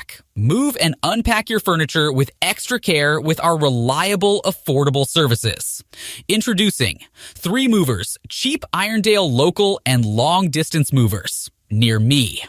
Unpack. Move and unpack your furniture with extra care with our reliable, affordable services. Introducing 3 Movers, cheap Irondale local and long-distance movers. Near me.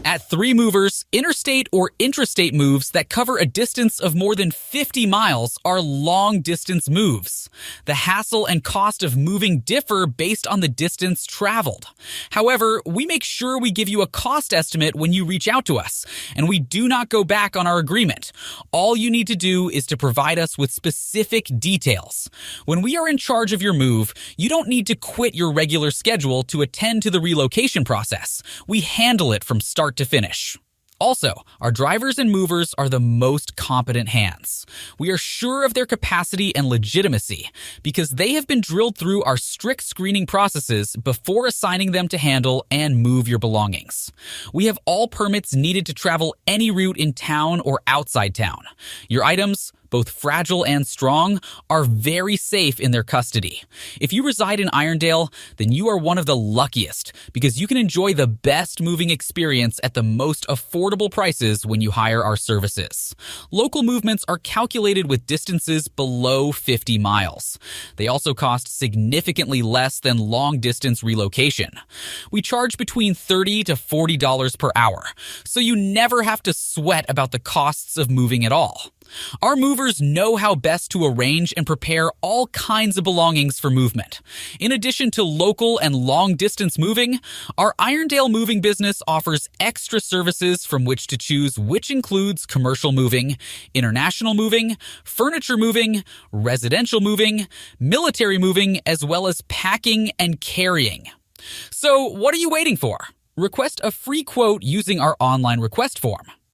At 3 Movers, interstate or intrastate moves that cover a distance of more than 50 miles are long-distance moves. The hassle and cost of moving differ based on the distance traveled. However, we make sure we give you a cost estimate when you reach out to us, and we do not go back on our agreement. All you need to do is to provide us with specific details. When we are in charge of your move, you don't need to quit your regular schedule to attend to the relocation process. We handle it from start to finish. Also, our drivers and movers are the most competent hands. We are sure of their capacity and legitimacy because they have been drilled through our strict screening processes before assigning them to handle and move your belongings. We have all permits needed to travel any route in town or outside town. Your items, both fragile and strong, are very safe in their custody. If you reside in Irondale, then you are one of the luckiest because you can enjoy the best moving experience at the most affordable prices when you hire our services. Local movements are calculated with distances below 50 miles. They also cost significantly less than long-distance relocation. We charge between $30 to $40 per hour, so you never have to sweat about the costs of moving at all. Our movers know how best to arrange and prepare all kinds of belongings for movement. In addition to local and long-distance moving, our Irondale moving business offers extra services from which to choose, which includes commercial moving, international moving, furniture moving, residential moving, military moving, as well as packing and carrying. So what are you waiting for? Request a free quote using our online request form.